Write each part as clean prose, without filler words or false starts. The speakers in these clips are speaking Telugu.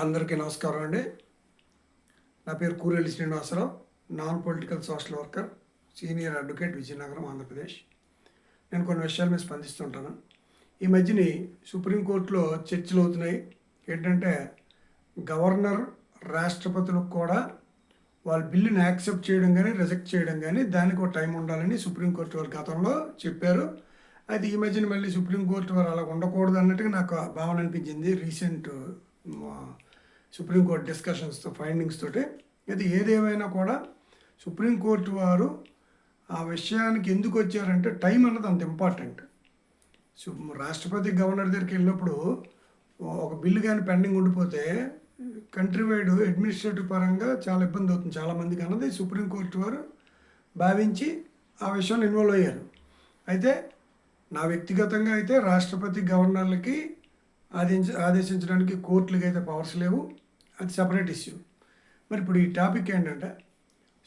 అందరికీ నమస్కారం అండి. నా పేరు Kurelli Srinivasarao, non political social worker, senior advocate, Vizianagaram, Andhra Pradesh. నేను కొన్ని విషయాల మీద స్పందిస్తుంటాను. ఈ మధ్యని సుప్రీంకోర్టులో చర్చలు అవుతున్నాయి. ఏంటంటే గవర్నర్, రాష్ట్రపతులకు కూడా వాళ్ళ బిల్లుని యాక్సెప్ట్ చేయడం కానీ రిజెక్ట్ చేయడం కానీ దానికి ఒక టైం ఉండాలని సుప్రీంకోర్టు వారు గతంలో చెప్పారు. అయితే ఈ మధ్యన మళ్ళీ సుప్రీంకోర్టు వారు అలా ఉండకూడదు అన్నట్టుగా నాకు భావన అనిపించింది రీసెంట్ సుప్రీంకోర్టు డిస్కషన్స్తో, ఫైండింగ్స్ తోటి. అయితే ఏదేమైనా కూడా సుప్రీంకోర్టు వారు ఆ విషయానికి ఎందుకు వచ్చారంటే టైం అన్నది అంత ఇంపార్టెంట్. రాష్ట్రపతి గవర్నర్ దగ్గరికి వెళ్ళినప్పుడు ఒక బిల్లు కానీ పెండింగ్ ఉండిపోతే కంట్రీ వైడ్ అడ్మినిస్ట్రేటివ్ పరంగా చాలా ఇబ్బంది అవుతుంది చాలామందికి అన్నది సుప్రీంకోర్టు వారు భావించి ఆ విషయంలో ఇన్వాల్వ్ అయ్యారు. అయితే నా వ్యక్తిగతంగా అయితే రాష్ట్రపతి గవర్నర్లకి ఆదేశించడానికి కోర్టులకి అయితే పవర్స్ లేవు, అది సపరేట్ ఇష్యూ. మరి ఇప్పుడు ఈ టాపిక్ ఏంటంటే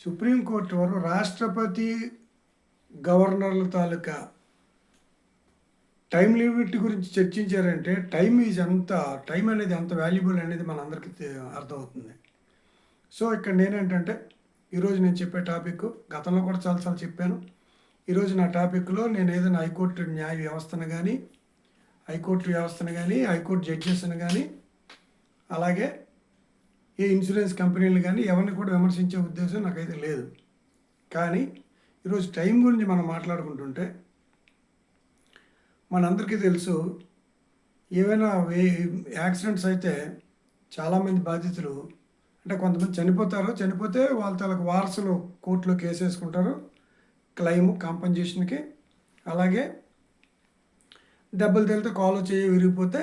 సుప్రీంకోర్టు వారు రాష్ట్రపతి గవర్నర్ల తాలూకా టైం లిమిట్ గురించి చర్చించారంటే టైం అనేది ఎంత వాల్యుబుల్ అనేది మన అందరికీ అర్థమవుతుంది. సో ఇక్కడ నేనేంటంటే ఈరోజు నేను చెప్పే టాపిక్ గతంలో కూడా చాలాసార్లు చెప్పాను. ఈరోజు నా టాపిక్లో నేను ఏదైనా హైకోర్టు న్యాయ వ్యవస్థను కానీ హైకోర్టు జడ్జెస్ని కానీ అలాగే ఏ ఇన్సూరెన్స్ కంపెనీలు కానీ ఎవరిని కూడా విమర్శించే ఉద్దేశం నాకైతే లేదు. కానీ ఈరోజు టైం గురించి మనం మాట్లాడుకుంటుంటే మనందరికీ తెలుసు, ఏవైనా యాక్సిడెంట్స్ అయితే చాలామంది బాధితులు అంటే కొంతమంది చనిపోతే వాళ్ళ తలకు వారసులు కోర్టులో కేసు వేసుకుంటారు క్లెయిమ్ కాంపన్సేషన్కి. అలాగే దెబ్బలు తగిలితే కాలు చేయి విరిగిపోతే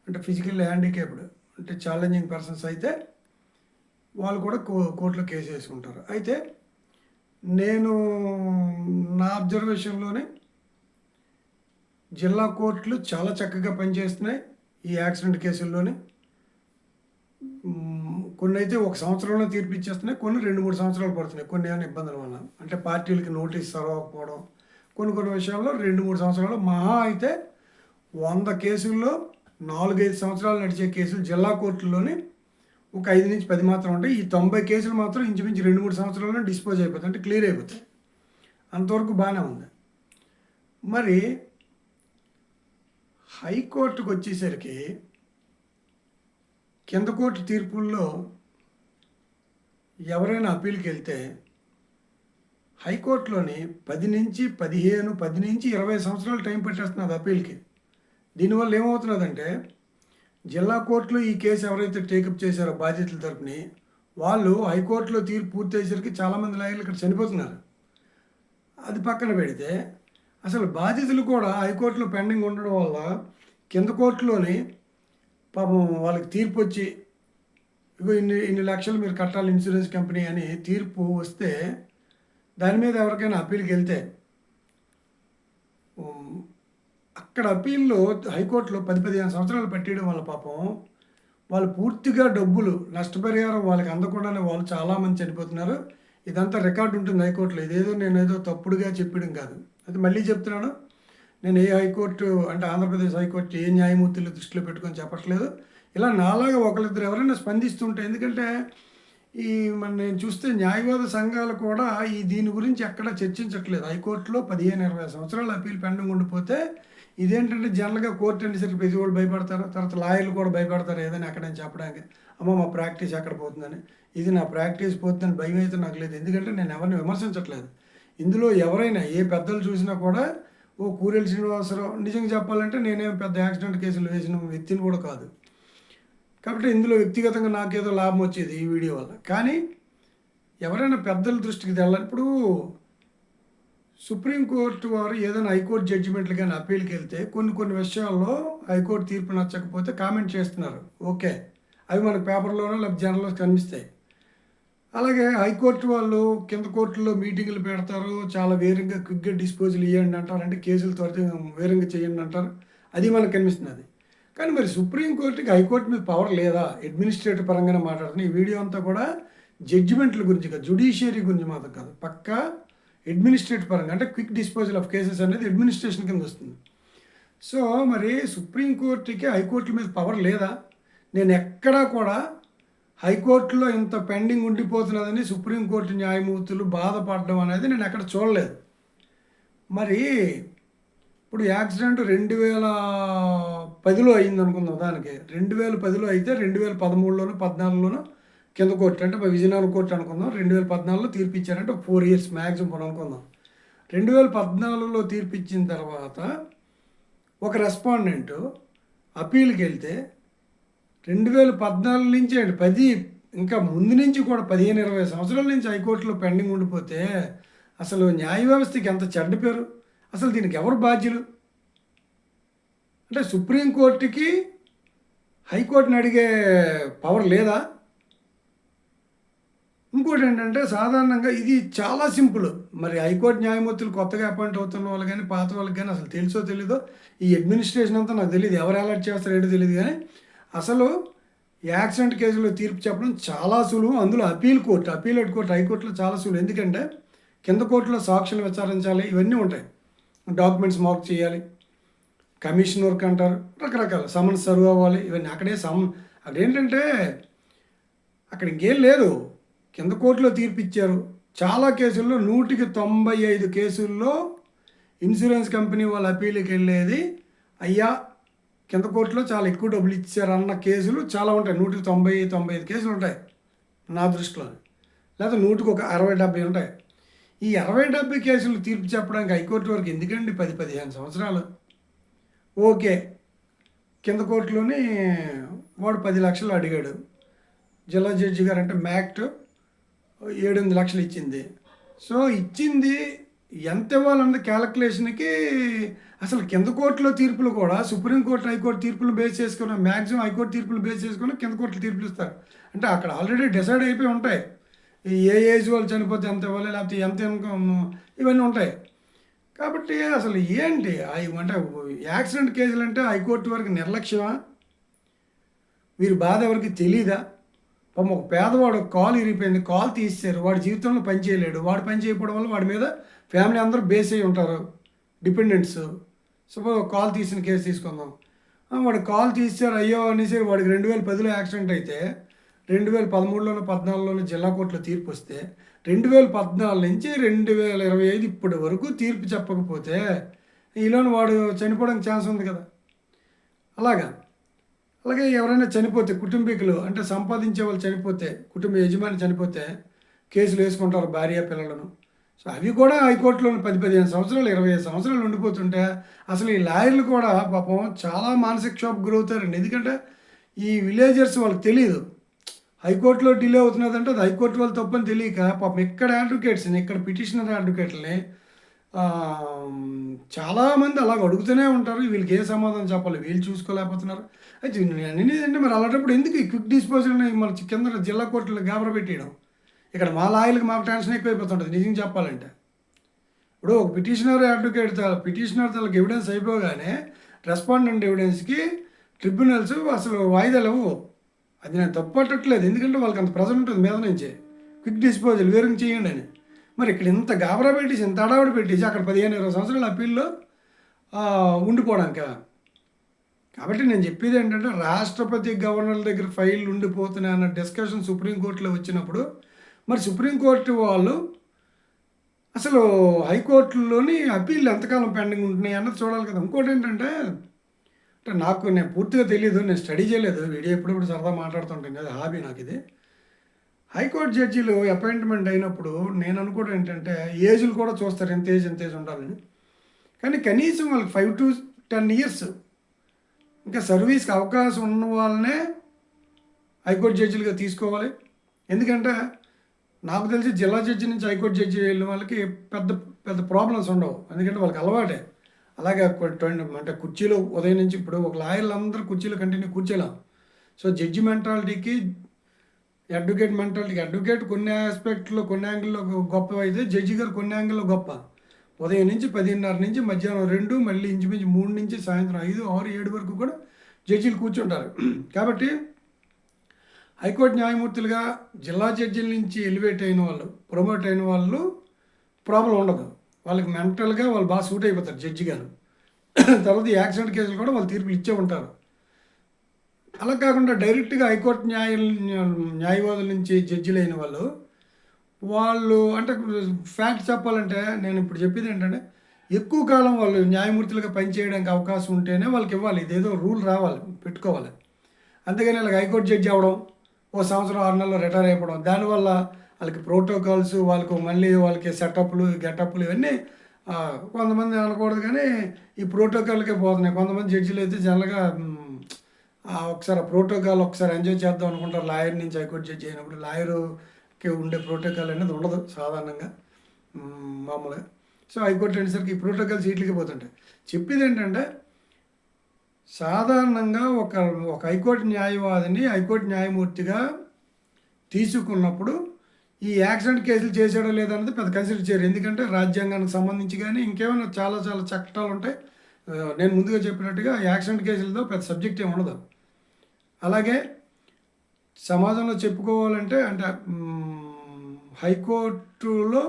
అంటే ఫిజికల్ హ్యాండిక్యాప్డ్ అంటే ఛాలెంజింగ్ పర్సన్స్ అయితే వాళ్ళు కూడా కోర్టులో కేసు వేసుకుంటారు. అయితే నేను నా అబ్జర్వేషన్లోనే జిల్లా కోర్టులు చాలా చక్కగా పనిచేస్తున్నాయి ఈ యాక్సిడెంట్ కేసుల్లోనే. కొన్ని అయితే 1 సంవత్సరంలో తీర్పు ఇచ్చేస్తున్నాయి, కొన్ని 2-3 సంవత్సరాలు పడుతున్నాయి కొన్ని ఏమైనా ఇబ్బందుల వల్ల. అంటే పార్టీలకి నోటీస్ చదవకపోవడం, కొన్ని విషయాల్లో 2-3 సంవత్సరాలు, మహా అయితే 100 కేసుల్లో 4-5 సంవత్సరాలు నడిచే కేసులు జిల్లా కోర్టుల్లోనే ఒక 5-10 మాత్రం ఉంటాయి. ఈ 90 కేసులు మాత్రం ఇంచుమించు 2-3 సంవత్సరాల్లో డిస్పోజ్ అయిపోతాయి, అంటే క్లియర్ అయిపోతాయి. అంతవరకు బాగానే ఉంది. మరి హైకోర్టుకు వచ్చేసరికి కింద కోర్టు తీర్పుల్లో ఎవరైనా అప్పీల్కి వెళ్తే హైకోర్టులోని 10 నుంచి 20 సంవత్సరాలు టైం పెట్టేస్తున్నది అప్పీల్కి. దీనివల్ల ఏమవుతున్నదంటే జిల్లా కోర్టులో ఈ కేసు ఎవరైతే టేకప్ చేశారో బాధితుల తరపుని వాళ్ళు హైకోర్టులో తీర్పు పూర్తి అయ్యేసరికి చాలామంది లాయర్లు ఇక్కడ చనిపోతున్నారు. అది పక్కన పెడితే అసలు బాధితులు కూడా హైకోర్టులో పెండింగ్ ఉండడం వల్ల కింద కోర్టులోని పాపం వాళ్ళకి తీర్పు వచ్చి ఇగో ఇన్ని లక్షలు మీరు కట్టాలి ఇన్సూరెన్స్ కంపెనీ అని తీర్పు వస్తే దాని మీద ఎవరికైనా అప్పీల్కి వెళ్తే అక్కడ అప్పీల్లో హైకోర్టులో 10-15 సంవత్సరాలు పట్టేయడం వల్ల పాపం వాళ్ళు పూర్తిగా డబ్బులు నష్టపరిహారం వాళ్ళకి అందకుండానే వాళ్ళు చాలామంది చనిపోతున్నారు. ఇదంతా రికార్డు ఉంటుంది హైకోర్టులో. నేనేదో తప్పుడుగా చెప్పడం కాదు. అది మళ్ళీ చెప్తున్నాను, నేను ఏ హైకోర్టు అంటే ఆంధ్రప్రదేశ్ హైకోర్టు ఏ న్యాయమూర్తులు దృష్టిలో పెట్టుకొని చెప్పట్లేదు. ఇలా నాలాగా ఒకరిద్దరు ఎవరైనా స్పందిస్తుంటే, ఎందుకంటే నేను చూస్తే న్యాయవాద సంఘాలు కూడా దీని గురించి ఎక్కడ చర్చించట్లేదు. హైకోర్టులో 15-20 సంవత్సరాలు అప్పీల్ పెండింగ్ ఉండిపోతే ఇదేంటంటే జనరల్గా కోర్టు అనేసరికి ప్రతి వాళ్ళు భయపడతారు, తర్వాత లాయర్లు కూడా భయపడతారు ఏదైనా ఎక్కడైనా చెప్పడానికి. అమ్మ మా ప్రాక్టీస్ ఎక్కడ పోతుందని. ఇది నా ప్రాక్టీస్ పోతుందని భయం అయితే నాకు లేదు, ఎందుకంటే నేను ఎవరిని విమర్శించట్లేదు. ఇందులో ఎవరైనా ఏ పెద్దలు చూసినా కూడా కూరెల్లి శ్రీనివాసరావు నిజంగా చెప్పాలంటే నేనేం పెద్ద యాక్సిడెంట్ కేసులు వేసిన వ్యక్తిని కూడా కాదు. కాబట్టి ఇందులో వ్యక్తిగతంగా నాకేదో లాభం వచ్చేది ఈ వీడియో వల్ల. కానీ ఎవరైనా పెద్దల దృష్టికి తెల్లాలి. ఇప్పుడు సుప్రీంకోర్టు వారు ఏదైనా హైకోర్టు జడ్జిమెంట్లు కానీ అప్పీల్కి వెళ్తే కొన్ని విషయాల్లో హైకోర్టు తీర్పు నచ్చకపోతే కామెంట్ చేస్తున్నారు. ఓకే, అవి మనకు పేపర్లోనో లేకపోతే జర్నల్లో కనిపిస్తాయి. అలాగే హైకోర్టు వాళ్ళు కింద కోర్టులో మీటింగులు పెడతారు, చాలా వేరంగా క్విక్గా డిస్పోజల్ ఇవ్వండి అంటారు, అంటే కేసులు త్వరితంగా వేరంగా చేయండి అంటారు, అది మనకు కనిపిస్తుంది. కానీ మరి సుప్రీంకోర్టుకి హైకోర్టు మీద పవర్ లేదా? అడ్మినిస్ట్రేటివ్ పరంగానే మాట్లాడుతున్నాను. ఈ వీడియో అంతా కూడా జడ్జిమెంట్ల గురించి కాదు, జ్యుడిషియరీ గురించి మాత్రం కాదు, పక్కా అడ్మినిస్ట్రేటివ్ పరంగా, అంటే క్విక్ డిస్పోజల్ ఆఫ్ కేసెస్ అనేది అడ్మినిస్ట్రేషన్ కింద వస్తుంది. సో మరి సుప్రీంకోర్టుకి హైకోర్టుల మీద పవర్ లేదా? నేను ఎక్కడా కూడా హైకోర్టులో ఇంత పెండింగ్ ఉండిపోతున్నదని సుప్రీంకోర్టు న్యాయమూర్తులు బాధపడడం అనేది నేను ఎక్కడ చూడలేదు. మరి ఇప్పుడు యాక్సిడెంట్ 2010లో అయింది అనుకుందాం. దానికి 2010లో అయితే 2013లోనో 14లోనో కింద కోర్టు అంటే విజయనగరం కోర్టు అనుకుందాం 2014లో తీర్పు ఇచ్చారంటే ఒక 4 years మ్యాక్సిమం అనుకుందాం. 2014లో తీర్పు ఇచ్చిన తర్వాత ఒక రెస్పాండెంట్ అప్పీల్కి వెళ్తే 2014 నుంచి అండి 10 ఇంకా ముందు నుంచి కూడా 15-20 సంవత్సరాల నుంచి హైకోర్టులో పెండింగ్ ఉండిపోతే అసలు న్యాయ వ్యవస్థకి ఎంత చెడ్డ పేరు. అసలు దీనికి ఎవరు బాధ్యులు? అంటే సుప్రీంకోర్టుకి హైకోర్టుని అడిగే పవర్ లేదా? ఇంకోటి ఏంటంటే సాధారణంగా ఇది చాలా సింపుల్. మరి హైకోర్టు న్యాయమూర్తులు కొత్తగా అపాయింట్ అవుతున్న వాళ్ళు కానీ పాత వాళ్ళకి కానీ అసలు తెలుసో తెలీదో ఈ అడ్మినిస్ట్రేషన్ అంతా నాకు తెలియదు, ఎవరు అలర్ట్ చేస్తారో ఏంటో తెలియదు. కానీ అసలు యాక్సిడెంట్ కేసులో తీర్పు చెప్పడం చాలా సులువు. అందులో అప్పీలేట్ కోర్టు హైకోర్టులో చాలా సులువు. ఎందుకంటే కింద కోర్టులో సాక్షులు విచారించాలి, ఇవన్నీ ఉంటాయి, డాక్యుమెంట్స్ మార్క్ చేయాలి, కమిషన్ వర్క్ అంటారు, రకరకాల సమన్స్ సర్వ్ అవ్వాలి, ఇవన్నీ అక్కడేంటంటే అక్కడ ఇంకేం లేదు. కింద కోర్టులో తీర్పు ఇచ్చారు. చాలా కేసుల్లో 195 కేసుల్లో ఇన్సూరెన్స్ కంపెనీ వాళ్ళ అప్పీల్కి వెళ్ళేది అయ్యా కింద కోర్టులో చాలా ఎక్కువ డబ్బులు ఇచ్చారు అన్న కేసులు చాలా ఉంటాయి. 195 కేసులు ఉంటాయి నా దృష్టిలో. లేదా 100కు ఒక 60-70 ఉంటాయి. ఈ 60-70 కేసులు తీర్పు చెప్పడానికి హైకోర్టు వరకు ఎందుకండి 10-15 సంవత్సరాలు? ఓకే, కింద కోర్టులోని వాడు 10 లక్షలు అడిగాడు. జిల్లా జడ్జి గారు అంటే మ్యాక్ట్ 7-8 లక్షలు ఇచ్చింది. సో ఇచ్చింది ఎంత ఇవ్వాలన్నది క్యాలిక్యులేషన్కి అసలు కింద కోర్టులో తీర్పులు కూడా సుప్రీంకోర్టు హైకోర్టు తీర్పులు బేస్ చేసుకుని మ్యాక్సిమం హైకోర్టు తీర్పులు బేస్ చేసుకుని కింద కోర్టులు తీర్పులు ఇస్తారు. అంటే అక్కడ ఆల్రెడీ డిసైడ్ అయిపోయి ఉంటాయి. ఏ ఏజ్ వాళ్ళు చనిపోతే ఎంత ఇవ్వాలి, లేకపోతే ఎంత ఇన్కమ్, ఇవన్నీ ఉంటాయి. కాబట్టి అసలు ఏంటి అంటే యాక్సిడెంట్ కేసులు అంటే హైకోర్టు వరకు నిర్లక్ష్యమా? వీరి బాధ ఎవరికి తెలీదా? ఒక పేదవాడు కాలు ఇరిగిపోయింది, కాలు తీసేశారు, వాడి జీవితంలో పని చేయలేడు, వాడు పని చేయకపోవడం వల్ల వాడి మీద ఫ్యామిలీ అందరూ బేస్ అయ్యి ఉంటారు, డిపెండెంట్స్. సపోజ్ కాలు తీసిన కేసు తీసుకుందాం. వాడు కాలు తీసారు అయ్యో అనేసి వాడికి 2010లో యాక్సిడెంట్ అయితే 2013లోనో 14లోనో జిల్లా కోర్టులో తీర్పు వస్తే 2014 నుంచి 2025 ఇప్పటి వరకు తీర్పు చెప్పకపోతే ఈలోని వాడు చనిపోవడానికి ఛాన్స్ ఉంది కదా. అలాగే ఎవరైనా చనిపోతే కుటుంబీకులు అంటే సంపాదించే వాళ్ళు చనిపోతే, కుటుంబ యజమాని చనిపోతే కేసులు వేసుకుంటారు భార్య పిల్లలను. సో అవి కూడా హైకోర్టులో 10-15 సంవత్సరాలు 25 సంవత్సరాలు ఉండిపోతుంటే అసలు ఈ లాయర్లు కూడా పాపం చాలా మానసిక క్షోభకు గురవుతారండి. ఎందుకంటే ఈ విలేజర్స్ వాళ్ళకి తెలియదు హైకోర్టులో డిలే అవుతున్నదంటే అది హైకోర్టు వాళ్ళు తప్పని తెలియక పాపం ఇక్కడ అడ్వకేట్స్ని, ఇక్కడ పిటిషనర్ అడ్వకేట్లని చాలామంది అలాగ అడుగుతూనే ఉంటారు. వీళ్ళకి ఏ సమాధానం చెప్పాలి, వీళ్ళు చూసుకోలేకపోతున్నారు. అయితే అంటే మరి అలాంటప్పుడు ఎందుకు ఈ క్విక్ డిస్పోజల్ని మన కింద జిల్లా కోర్టులో గాబరా పెట్టేయడం? ఇక్కడ మా లాయర్లకు మాకు టెన్షన్ ఎక్కువైపోతుంటుంది నిజం చెప్పాలంటే. ఇప్పుడు ఒక పిటిషనర్ తనకు ఎవిడెన్స్ అయిపోగానే రెస్పాండెంట్ ఎవిడెన్స్కి ట్రిబ్యునల్స్ అసలు వాయిదాలు ఇవ్వవు. అది నేను తప్పట్టట్లేదు, ఎందుకంటే వాళ్ళకి అంత ప్రెజర్ ఉంటుంది మీద నుంచి క్విక్ డిస్పోజల్ వేరుగా చేయండి అని. మరి ఇక్కడ ఇంత గాబరా పెట్టేసి ఇంత అడావిడి పెట్టేసి అక్కడ 15-20 సంవత్సరాల అప్పీల్లో ఉండిపోవడానిక. కాబట్టి నేను చెప్పేది ఏంటంటే రాష్ట్రపతి గవర్నర్ దగ్గర ఫైల్ ఉండిపోతున్నాయి అన్న డిస్కషన్ సుప్రీంకోర్టులో వచ్చినప్పుడు మరి సుప్రీంకోర్టు వాళ్ళు అసలు హైకోర్టులోని అప్పీళ్ళు ఎంతకాలం పెండింగ్ ఉంటున్నాయి అన్నది చూడాలి కదా. ఇంకోటి ఏంటంటే నేను పూర్తిగా తెలియదు, నేను స్టడీ చేయలేదు, వీడియో ఎప్పుడప్పుడు సరదా మాట్లాడుతుంటాను కదా, హాబీ నాకు ఇది. హైకోర్టు జడ్జీలు అపాయింట్మెంట్ అయినప్పుడు నేను అనుకోవడం ఏంటంటే ఏజ్లు కూడా చూస్తారు, ఎంత ఏజ్ ఉండాలని. కానీ కనీసం వాళ్ళకి 5 to 10 years ఇంకా సర్వీస్కి అవకాశం ఉన్న వాళ్ళనే హైకోర్టు జడ్జీలుగా తీసుకోవాలి. ఎందుకంటే నాకు తెలిసి జిల్లా జడ్జి నుంచి హైకోర్టు జడ్జి వెళ్ళిన వాళ్ళకి పెద్ద పెద్ద ప్రాబ్లమ్స్ ఉండవు, ఎందుకంటే వాళ్ళకి అలవాటే. అలాగే అంటే కుర్చీలో ఉదయం నుంచి ఇప్పుడు ఒక లాయర్లు అందరూ కుర్చీలో కంటిన్యూ కూర్చోలేం. సో జడ్జి మెంటాలిటీకి అడ్వకేట్ కొన్ని ఆస్పెక్ట్లో కొన్ని యాంగిల్లో గొప్ప అయితే జడ్జి గారు కొన్ని యాంగిల్లో గొప్ప. ఉదయం నుంచి 10:30 నుంచి మధ్యాహ్నం 2, మళ్ళీ ఇంచుమించు 3 నుంచి సాయంత్రం 5, 6, 7 వరకు కూడా జడ్జీలు కూర్చుంటారు. కాబట్టి హైకోర్టు న్యాయమూర్తులుగా జిల్లా జడ్జీల నుంచి ఎలివేట్ అయిన వాళ్ళు, ప్రమోట్ అయిన వాళ్ళు ప్రాబ్లం ఉండదు. వాళ్ళకి మెంటల్గా వాళ్ళు బాగా సూట్ అయిపోతారు జడ్జి గారు. తర్వాత యాక్సిడెంట్ కేసులు కూడా వాళ్ళు తీర్పులు ఇచ్చే ఉంటారు. అలా కాకుండా డైరెక్ట్‌గా హైకోర్టు న్యాయవాదుల నుంచి జడ్జిలైన వాళ్ళు, వాళ్ళు అంటే ఫ్యాక్ట్ చెప్పాలంటే నేను ఇప్పుడు చెప్పేదేంటంటే, ఎక్కువ కాలం వాళ్ళు న్యాయమూర్తులుగా పనిచేయడానికి అవకాశం ఉంటేనే వాళ్ళకివ్వాలి. ఇదేదో రూల్ రావాలి, పెట్టుకోవాలి. అంతేగాని ఇలాగ హైకోర్టు జడ్జి అవ్వడం, ఓ సంవత్సరం 6 నెలల్లో రిటైర్ అయిపోవడం. దానివల్ల వాళ్ళకి ప్రోటోకాల్స్, వాళ్ళకి సెటప్‌లు, గెటప్‌లు ఇవన్నీ కొంతమంది అనకూడదు కానీ, ఈ ప్రోటోకాల్‌కే పోతున్నాయి. కొంతమంది జడ్జిలైతే జనరల్‌గా ఒకసారి ఆ ప్రోటోకాల్ ఒకసారి ఎంజాయ్ చేద్దాం అనుకుంటారు. లాయర్ నుంచి హైకోర్టు జడ్జి అయినప్పుడు. లాయరుకి ఉండే ప్రోటోకాల్ అనేది ఉండదు సాధారణంగా మామూలుగా. సో, హైకోర్టు అనేసరికి ఈ ప్రోటోకాల్స్ వీటిలకే పోతుంటాయి. చెప్పేదేంటంటే, సాధారణంగా ఒక హైకోర్టు న్యాయవాదిని హైకోర్టు న్యాయమూర్తిగా తీసుకున్నప్పుడు ఈ యాక్సిడెంట్ కేసులు చేసాడో లేదన్నది పెద్ద కన్సిడర్ చేయరు. ఎందుకంటే రాజ్యాంగానికి సంబంధించి కానీ ఇంకేమైనా చాలా చాలా చట్టాలు ఉంటాయి. నేను ముందుగా చెప్పినట్టుగా యాక్సిడెంట్ కేసులతో పెద్ద సబ్జెక్ట్ ఏమి ఉండదు. అలాగే సమాజంలో చెప్పుకోవాలంటే అంటే హైకోర్టులో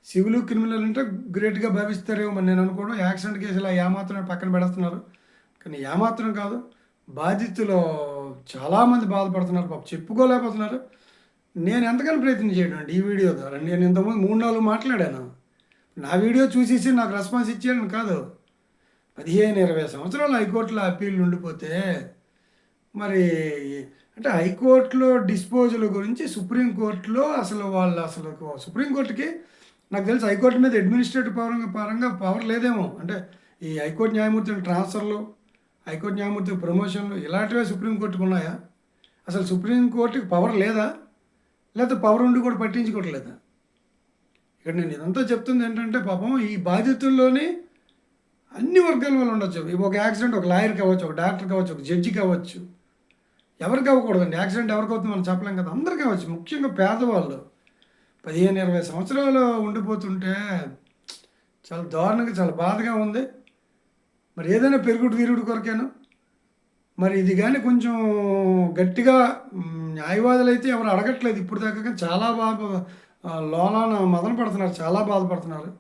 సివిల్ క్రిమినల్ అంటే గ్రేట్గా భావిస్తారేమో మరి నేను అనుకోవడం. యాక్సిడెంట్ కేసులు ఏమాత్రం పక్కన పెడుతున్నారు. కానీ ఏమాత్రం కాదు, బాధితులు చాలామంది బాధపడుతున్నారు, పాపం చెప్పుకోలేకపోతున్నారు. నేను ఎంతగానో ప్రయత్నం చేయడం అండి ఈ వీడియో ద్వారా. నేను ఇంతకుముందు 3-4 మాట్లాడాను. నా వీడియో చూసేసి నాకు రెస్పాన్స్ ఇచ్చేయడం కాదు. 15-20 సంవత్సరాలు హైకోర్టులో అప్పీల్ ఉండిపోతే మరి అంటే హైకోర్టులో డిస్పోజల్ గురించి సుప్రీంకోర్టులో అసలు సుప్రీంకోర్టుకి నాకు తెలిసి హైకోర్టు మీద అడ్మినిస్ట్రేటివ్ పరంగా పవర్ లేదేమో. అంటే ఈ హైకోర్టు న్యాయమూర్తుల ట్రాన్స్ఫర్లు, హైకోర్టు న్యాయమూర్తి ప్రమోషన్లు ఇలాంటివే సుప్రీంకోర్టుకు ఉన్నాయా? అసలు సుప్రీంకోర్టుకి పవర్ లేదా? లేకపోతే పవర్ ఉండి కూడా పట్టించుకోవట్లేదా? ఇక్కడ నేను ఇదంతా చెప్తుంది ఏంటంటే, పాపం ఈ బాధితుల్లోని అన్ని వర్గాల వాళ్ళు ఉండొచ్చు. ఒక యాక్సిడెంట్ ఒక లాయర్ కావచ్చు, ఒక డాక్టర్ కావచ్చు, ఒక జడ్జి కావచ్చు. ఎవరికి అవ్వకూడదండి. యాక్సిడెంట్ ఎవరికి అవుతుంది మనం చెప్పలేం కదా. అందరికీ అవ్వచ్చు. ముఖ్యంగా పేదవాళ్ళు 15-20 సంవత్సరాలు ఉండిపోతుంటే చాలా దారుణంగా, చాలా బాధగా ఉంది. మరి ఏదైనా పెరుగుడు వీరుడు కొరకేను. మరి ఇది కానీ కొంచెం గట్టిగా న్యాయవాదులు అయితే ఎవరు అడగట్లేదు ఇప్పుడు దాకా. కానీ చాలా బాగా లోలాన మదన పడుతున్నారు, చాలా బాధపడుతున్నారు.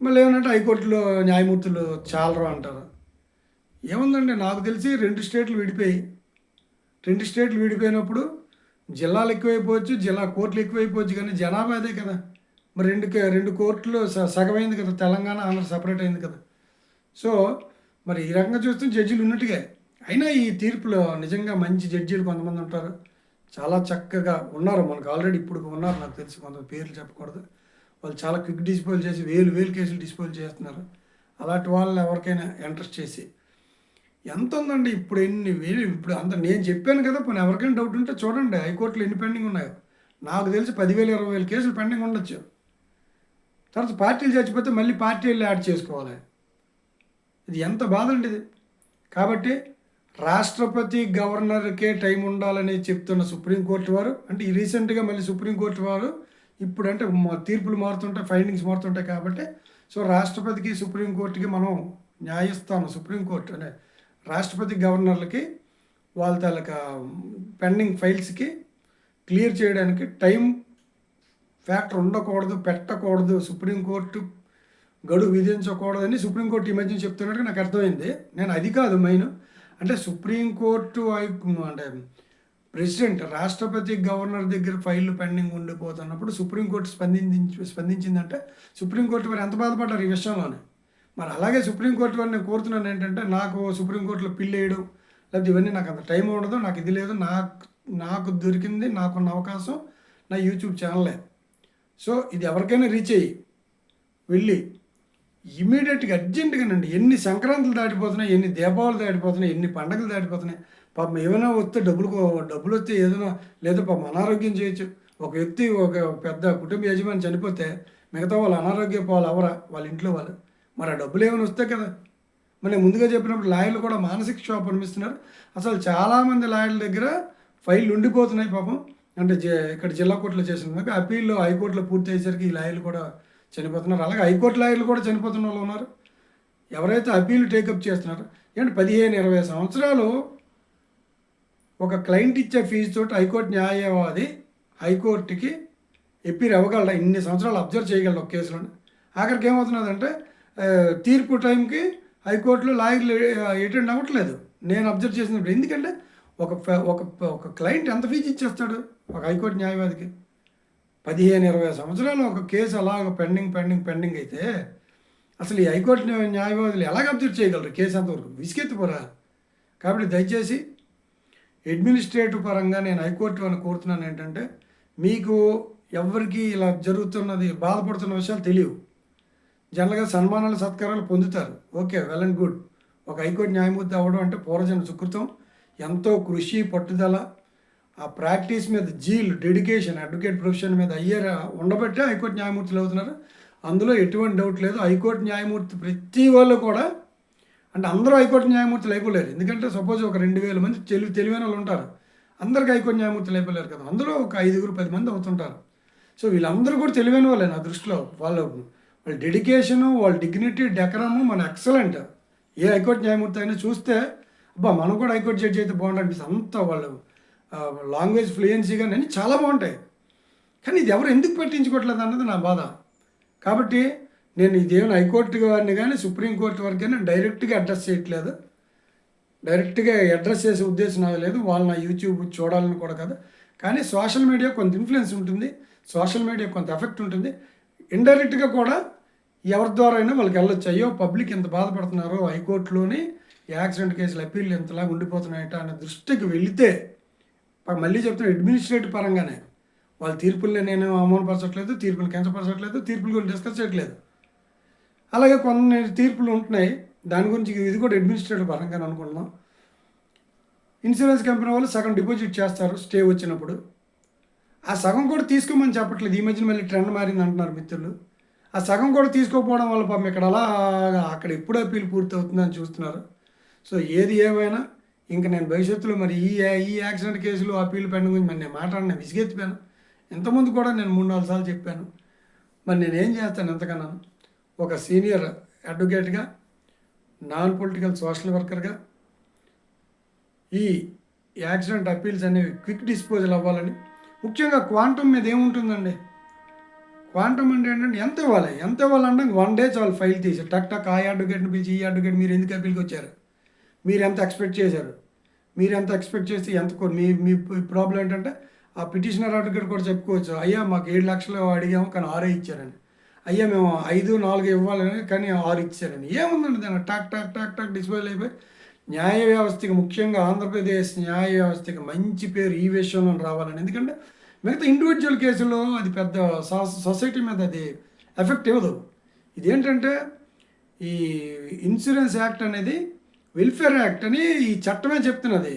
మళ్ళీ ఏమనంటే హైకోర్టులో న్యాయమూర్తులు చాలరు అంటారు. ఏముందండి, నాకు తెలిసి 2 స్టేట్లు విడిపోయి, 2 స్టేట్లు విడిపోయినప్పుడు జిల్లాలు ఎక్కువైపోవచ్చు, జిల్లా కోర్టులు ఎక్కువైపోవచ్చు, కానీ జనాభా అదే కదా. మరి 2 కోర్టులు సగమైంది కదా. తెలంగాణ, ఆంధ్ర సపరేట్ అయింది కదా. సో మరి ఈ రకంగా చూస్తే జడ్జీలు ఉన్నట్టుగా. అయినా ఈ తీర్పులో నిజంగా మంచి జడ్జీలు కొంతమంది ఉంటారు, చాలా చక్కగా ఉన్నారు. మనకు ఆల్రెడీ ఇప్పుడు ఉన్నారు, నాకు తెలిసి కొంత పేర్లు చెప్పకూడదు. వాళ్ళు చాలా క్విక్ డిస్పోజ్ చేసి వేలు కేసులు డిస్పోజ్ చేస్తున్నారు. అలాంటి వాళ్ళని ఎవరికైనా ఇంట్రెస్ట్ చేసి ఎంత ఉందండి ఇప్పుడు ఎన్ని వేలు. ఇప్పుడు అంత నేను చెప్పాను కదా. పోనీ ఎవరికైనా డౌట్ ఉంటే చూడండి హైకోర్టులో ఎన్ని పెండింగ్ ఉన్నాయో. నాకు తెలిసి 10,000-20,000 కేసులు పెండింగ్ ఉండొచ్చు. తర్వాత పార్టీలు చచ్చిపోతే మళ్ళీ పార్టీలు యాడ్ చేసుకోవాలి. ఇది ఎంత బాధ అండి ఇది. కాబట్టి రాష్ట్రపతి గవర్నర్కే టైం ఉండాలని చెప్తున్న సుప్రీంకోర్టు వారు, అంటే ఈ రీసెంట్గా మళ్ళీ సుప్రీంకోర్టు వారు ఇప్పుడు అంటే తీర్పులు మారుతుంటాయి, ఫైండింగ్స్ మారుతుంటాయి. కాబట్టి సో రాష్ట్రపతికి సుప్రీంకోర్టుకి మనం న్యాయస్థానం సుప్రీంకోర్టు అనే రాష్ట్రపతి గవర్నర్లకి వాళ్ళ తాలూకా పెండింగ్ ఫైల్స్కి క్లియర్ చేయడానికి టైం ఫ్యాక్టర్ ఉండకూడదు, పెట్టకూడదు, సుప్రీంకోర్టు గడువు విధించకూడదని సుప్రీంకోర్టు ఈ మధ్య చెప్తున్నట్టుగా నాకు అర్థమైంది. నేను అది కాదు మెయిన్. అంటే సుప్రీంకోర్టు అంటే ప్రెసిడెంట్ రాష్ట్రపతి గవర్నర్ దగ్గర ఫైళ్ళు పెండింగ్ ఉండిపోతున్నప్పుడు సుప్రీంకోర్టు స్పందించిందంటే సుప్రీంకోర్టు వారు ఎంత బాధపడ్డారు ఈ విషయంలోనే. మరి అలాగే సుప్రీంకోర్టు వారు నేను కోరుతున్నాను ఏంటంటే, నాకు సుప్రీంకోర్టులో పిల్లేయడం లేకపోతే ఇవన్నీ నాకు అంత టైం ఉండదు, నాకు ఇది లేదు. నాకు దొరికింది, నాకున్న అవకాశం నా యూట్యూబ్ ఛానలే. సో ఇది ఎవరికైనా రీచ్ అయ్యి వెళ్ళి ఇమీడియట్గా అర్జెంటుగానండి. ఎన్ని సంక్రాంతులు దాటిపోతున్నాయి, ఎన్ని దీపావళి దాటిపోతున్నాయి, ఎన్ని పండగలు దాటిపోతున్నాయి. పాపం ఏమైనా వస్తే డబ్బులు వస్తే ఏదైనా లేదా పాపం అనారోగ్యం చేయొచ్చు. ఒక వ్యక్తి ఒక పెద్ద కుటుంబ యజమాని చనిపోతే మిగతా వాళ్ళు అనారోగ్య పాలు అవరా వాళ్ళ ఇంట్లో వాళ్ళు. మరి ఆ డబ్బులు ఏమైనా వస్తాయి కదా. మరి నేను ముందుగా చెప్పినప్పుడు లాయర్లు కూడా మానసిక క్షోభ అనిపిస్తున్నారు. అసలు చాలామంది లాయర్ల దగ్గర ఫైళ్ళు ఉండిపోతున్నాయి పాపం. అంటే ఇక్కడ జిల్లా కోర్టులో చేసిన అప్పీల్లో హైకోర్టులో పూర్తి అయ్యేసరికి ఈ లాయర్లు కూడా చనిపోతున్నారు. అలాగే హైకోర్టు లాయర్లు కూడా చనిపోతున్న వాళ్ళు ఉన్నారు. ఎవరైతే అప్పీలు టేకప్ చేస్తున్నారో ఏంటంటే 15-20 సంవత్సరాలు ఒక క్లయింట్ ఇచ్చే ఫీజు తోటి హైకోర్టు న్యాయవాది హైకోర్టుకి ఎప్పీర్ ఇవ్వగలరా? ఇన్ని సంవత్సరాలు అబ్జర్వ్ చేయగలరు ఒక కేసులోనే. ఆఖరికి ఏమవుతున్నదంటే తీర్పు టైంకి హైకోర్టులో లాయర్లు అటెండ్ అవ్వట్లేదు. నేను అబ్జర్వ్ చేసినప్పుడు. ఎందుకంటే ఒక ఒక ఒక క్లయింట్ ఎంత ఫీజు ఇచ్చేస్తాడు ఒక హైకోర్టు న్యాయవాదికి? 15-20 సంవత్సరాలు ఒక కేసు అలాగ పెండింగ్ అయితే అసలు ఈ హైకోర్టు న్యాయవాదులు ఎలాగ అబ్జర్వ్ చేయగలరు కేసు అంతవరకు? విసిగెత్తిపోరా. కాబట్టి దయచేసి అడ్మినిస్ట్రేటివ్ పరంగా నేను హైకోర్టు అని కోరుతున్నాను ఏంటంటే, మీకు ఎవరికి ఇలా జరుగుతున్నది బాధపడుతున్న విషయాలు తెలియవు. జనరల్గా సన్మానాలు సత్కారాలు పొందుతారు, ఓకే, వెల్ అండ్ గుడ్. ఒక హైకోర్టు న్యాయమూర్తి అవ్వడం అంటే పూర్వజన్మ సుకృతం. ఎంతో కృషి పట్టుదల, ఆ ప్రాక్టీస్ మీద జీల్, డెడికేషన్, అడ్వకేట్ ప్రొఫెషన్ మీద ఉండబట్టే హైకోర్టు న్యాయమూర్తులు అవుతున్నారు. అందులో ఎటువంటి డౌట్ లేదు. హైకోర్టు న్యాయమూర్తి ప్రతి వాళ్ళు కూడా, అంటే అందరూ హైకోర్టు న్యాయమూర్తులు అయిపోలేరు. ఎందుకంటే సపోజ్ ఒక 2000 మంది తెలివైన వాళ్ళు ఉంటారు, అందరికీ హైకోర్టు న్యాయమూర్తులు అయిపోలేరు కదా. అందులో ఒక 5-10 మంది అవుతుంటారు. సో వీళ్ళందరూ కూడా తెలివైన వాళ్ళే నా దృష్టిలో. వాళ్ళ డెడికేషను, వాళ్ళ డిగ్నిటీ, డెకరము మన ఎక్సలెంట్. ఏ హైకోర్టు న్యాయమూర్తి అయినా చూస్తే అబ్బా మనం కూడా హైకోర్టు జడ్జి అయితే బాగుంటుంది. అంత వాళ్ళు లాంగ్వేజ్ ఫ్లూయెన్సీగా నేను చాలా బాగుంటాయి. కానీ ఇది ఎవరు ఎందుకు పట్టించుకోవట్లేదు అన్నది నా బాధ. కాబట్టి నేను ఇదేమైనా హైకోర్టు వారిని కానీ సుప్రీంకోర్టు వరకు కానీ డైరెక్ట్గా అడ్రస్ చేయట్లేదు. డైరెక్ట్గా అడ్రస్ చేసే ఉద్దేశం నాకు లేదు. వాళ్ళు నా యూట్యూబ్ చూడాలని కూడా కాదు. కానీ సోషల్ మీడియా కొంత ఇన్ఫ్లుయెన్స్ ఉంటుంది, సోషల్ మీడియా కొంత ఎఫెక్ట్ ఉంటుంది. ఇండైరెక్ట్గా కూడా ఎవరి ద్వారా అయినా వాళ్ళకి వెళ్ళొచ్చు. అయ్యో పబ్లిక్ ఎంత బాధపడుతున్నారు, హైకోర్టులోని యాక్సిడెంట్ కేసులు అప్పీల్ ఎంతలాగా ఉండిపోతున్నాయట అనే దృష్టికి వెళితే, మళ్ళీ చెప్తున్నా అడ్మినిస్ట్రేటివ్ పరంగానే వాళ్ళ తీర్పుల్ని నేను అమలుపరచట్లేదు, తీర్పులు కించపరచట్లేదు, తీర్పుల గురించి డిస్కస్ చేయట్లేదు. అలాగే కొన్ని తీర్పులు ఉంటున్నాయి, దాని గురించి ఇది కూడా అడ్మినిస్ట్రేటివ్ పరంగానే అనుకుంటున్నాం. ఇన్సూరెన్స్ కంపెనీ వాళ్ళు సగం డిపాజిట్ చేస్తారు స్టే వచ్చినప్పుడు. ఆ సగం కూడా తీసుకోమని చెప్పట్లేదు. ఈ మధ్యన మళ్ళీ ట్రెండ్ మారింది అంటున్నారు మిత్రులు. ఆ సగం కూడా తీసుకోకపోవడం వల్ల పాపం ఇక్కడ అలా అక్కడ ఎప్పుడు అప్పీల్ పూర్తి అవుతుందని చూస్తున్నారు. సో ఏది ఏమైనా ఇంకా నేను భవిష్యత్తులో మరి ఈ యాక్సిడెంట్ కేసులు అప్పీల్ పెండింగ్ గురించి మరి నేను మాట్లాడిన విసిగెత్తిపోయాను. ఇంతకుముందు కూడా నేను 3-4 సార్లు చెప్పాను. మరి నేనేం చేస్తాను ఎంతకన్నా? ఒక సీనియర్ అడ్వకేట్గా, నాన్ పొలిటికల్ సోషల్ వర్కర్గా ఈ యాక్సిడెంట్ అప్పీల్స్ అనేవి క్విక్ డిస్పోజల్ అవ్వాలని, ముఖ్యంగా క్వాంటమ్ మీద ఏముంటుందండి? క్వాంటమ్ అంటే ఏంటంటే ఎంత ఇవ్వాలంటే 1 డే చాలు ఫైల్ తీసి టక్ ఆ అడ్వకేట్ని పిలిచి, ఈ అడ్వకేట్ మీరు ఎందుకు అప్పీల్కి వచ్చారు, మీరు ఎంత ఎక్స్పెక్ట్ చేశారు, మీరు ఎంత ఎక్స్పెక్ట్ చేసి ఎంత మీ ప్రాబ్లం ఏంటంటే ఆ పిటిషనర్ అడ్వకేట్ కూడా చెప్పుకోవచ్చు, అయ్యా మాకు 7 లక్షలు అడిగాము కానీ 6 ఇచ్చారని, అయ్యా మేము 5-4 ఇవ్వాలని కానీ 6 ఇచ్చారని. ఏముందండి దాన్ని టక్ డిస్పోజల్ అయిపోయి న్యాయ వ్యవస్థకి, ముఖ్యంగా ఆంధ్రప్రదేశ్ న్యాయ వ్యవస్థకి మంచి పేరు ఈ విషయంలో రావాలని. ఎందుకంటే మిగతా ఇండివిజువల్ కేసుల్లో అది పెద్ద సొసైటీ మీద అది ఎఫెక్ట్ ఇవ్వదు. ఇదేంటంటే ఈ ఇన్సూరెన్స్ యాక్ట్ అనేది వెల్ఫేర్ యాక్ట్ అని ఈ చట్టమే చెప్తున్నది.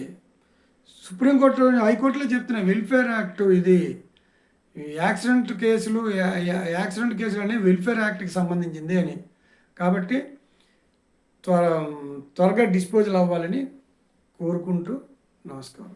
సుప్రీంకోర్టు, హైకోర్టులో చెప్తున్నాయి వెల్ఫేర్ యాక్ట్ ఇది. యాక్సిడెంట్ కేసులు అనేవి వెల్ఫేర్ యాక్ట్కి సంబంధించింది అని. కాబట్టి త్వరగా డిస్పోజల్ అవ్వాలని కోరుకుంటూ నమస్కారం.